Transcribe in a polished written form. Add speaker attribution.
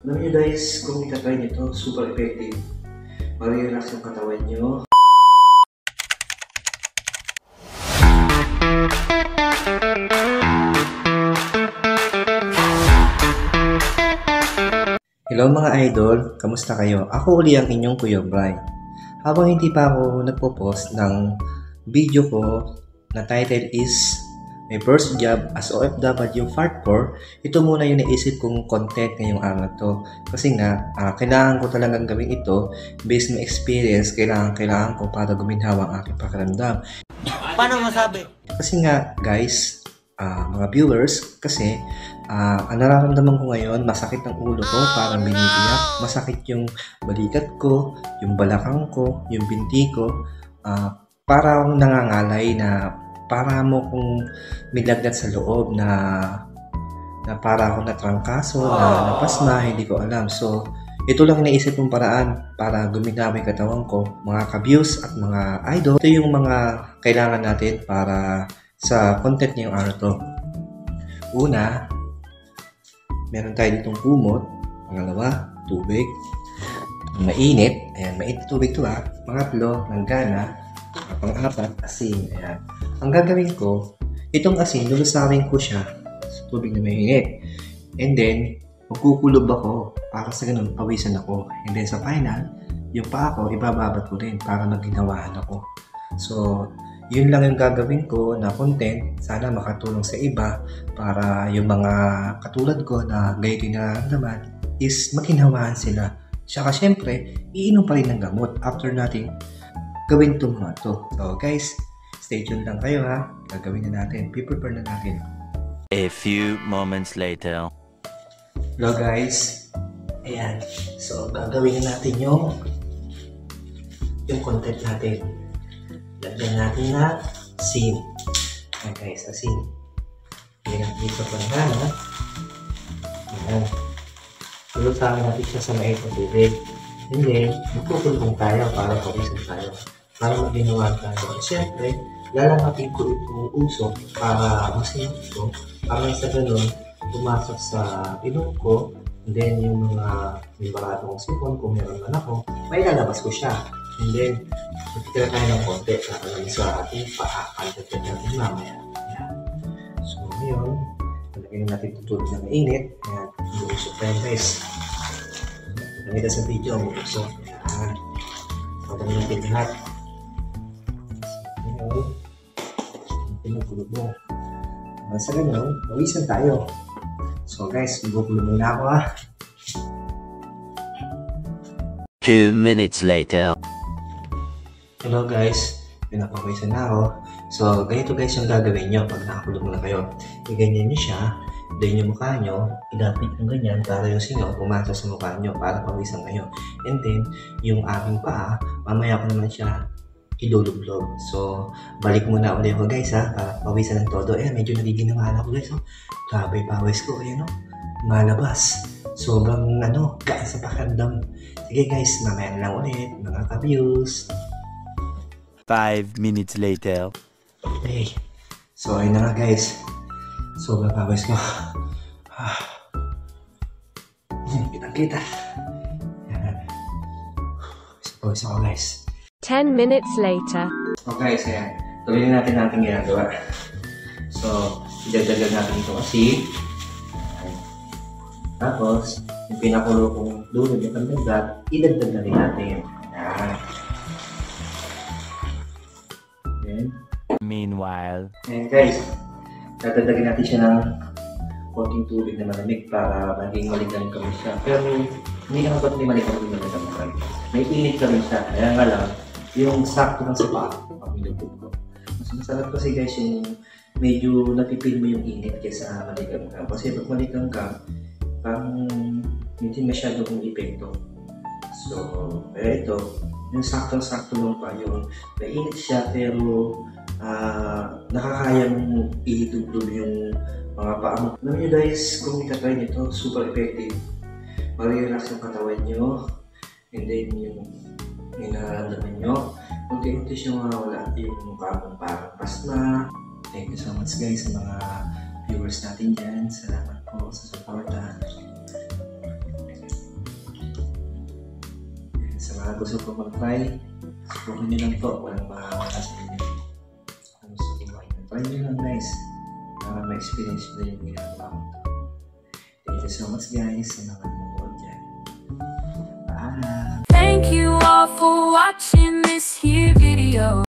Speaker 1: Alam nyo guys, kung itatry nyo ito, super effective. Mag-relax yung katawan nyo. Hello mga idol, kamusta kayo? Ako uli ang inyong Kuya Brian. Habang hindi pa ako nagpo-post ng video ko na title is My First Job as OFW Part 4, ito muna yung naisip kong content ngayong araw to. Kasi nga, kailangan ko talagang gawin ito based on experience, kailangan ko para guminhawa ang aking pakiramdam.
Speaker 2: Paano masabi?
Speaker 1: Kasi nga guys, mga viewers, kasi ang nararamdaman ko ngayon, masakit ang ulo ko, parang binibiyak, masakit yung balikat ko, yung balakang ko, yung binti ko, para akong nangangalay na para mo kung milagnat sa loob na para akong natrangkaso, na napasma, hindi ko alam. So, ito lang naisip kong paraan para guminawa yung katawan ko, mga ka-views at mga idol. Ito yung mga kailangan natin para sa content ngayong araw to. Una, meron tayo ditong kumot. Pangalawa, tubig. Mainit. Ayan, mainit na tubig to ha. Pangatlo, langgana. Pang-apat, asin. Ayan. Ang gagawin ko, itong asin, lulusawin ko siya sa tubig na mainit. And then, magkukulob ako para sa ganun, pawisan ako. And then sa final, yung paa ko, ibababat ko rin para maginawahan ako. So, yun lang yung gagawin ko na content. Sana makatulong sa iba para yung mga katulad ko na ganito yung nararamdaman is maginawahan sila. Tsaka syempre, iinom pa rin ng gamot after natin gawin itong mga to. So guys, stay tuned lang kayo ha. Gagawin na natin. Prepare na natin.
Speaker 2: A few moments later.
Speaker 1: Hello guys. Ayan. So gagawin na natin yung content natin. Lagyan natin na asin. Ayan guys, asin. Lagyan natin dito pa na. Ayan. Lulusawin natin siya sa mainit na tubig. And then, magkukulong tayo para pawisan tayo. Para maginawa tayo. Siyempre, lalangapin ko itong usok para masinap ito. Para sa ganun, pumasok sa ilong ko. And then, yung mga baratong sipon, kung meron man ako, may lalabas ko siya. And then, magtitira tayo ng konti. Kakalang sa ating paa. Kalagyan natin mamaya. Ayan. So, ngayon, talagyan natin itong tubig na mainit. Ayan. Iusok tayo guys. Nakita sa video, iusok. Ayan. Pagdami natin lahat. Ngayon, pinukulog mo. Sa ganun, mawisan tayo. So guys, magukulog muna ako ha.
Speaker 2: 2 minutes later.
Speaker 1: Hello guys, pinapawisan na ako. So, ganito guys yung gagawin nyo pag nakakulog na kayo. Iganyan nyo siya, then yung mukha nyo, ilapit ng ganyan para yung singaw pumasok sa mukha nyo para pawisan kayo. And then, yung aking paa, mamaya ko naman siya idulublog. So, balik muna ulit ako guys ha, para pawisan ng todo. Medyo nagiginawahan ako guys. Grabe pawis ko, malabas. Sobrang gaan sa pakiramdam. Sige guys, mamaya na lang ulit, mga ka-views.
Speaker 2: 5 minutes later.
Speaker 1: Okay. So, ayun na nga guys. Sobrang pawis ko. Kitang-kita. Yan. Pawis ako guys.
Speaker 3: 10 minutes later.
Speaker 1: So guys, ayan. Tuloy na natin natin ginagawa. So, idagdagan natin ito kasi. Tapos, yung pinakulo kong dulo yung pandagdag, idagdag na rin natin. Ayan.
Speaker 2: Meanwhile.
Speaker 1: And guys, dadagdagan natin siya ng konting tubig na malamig para maging maligam kami siya. Pero hindi naman ba't hindi maligam kami. May init kami siya. Kaya nga lang, yung sakto ng sapa, pamilipod ko. Mas masarap kasi guys yung medyo napipil mo yung init kaysa maligam ka. Kasi pag maligam ka, parang hindi masyado kong epekto. So, kaya ito, yung sakto-sakto lang pa yung mainit siya pero nakakayang ihidugdog yung mga paa mo. Alam nyo guys, kung itatry nyo ito, super effective. Mag-relax yung katawan nyo, and then yung nararamdaman nyo, unti-unti siya mawawala yung mukha mong parang pasma. Thank you so much guys sa mga viewers natin dyan. Salamat po sa support. gusto ko mag-try, subukin nyo lang po. Walang makakala sa inyo. Kung gusto ko try nyo lang guys. Para ma-experience nyo yung ginagawa ko. Thank you so much guys sa nakanood dyan. Bye!
Speaker 4: Thank you all for watching this here video.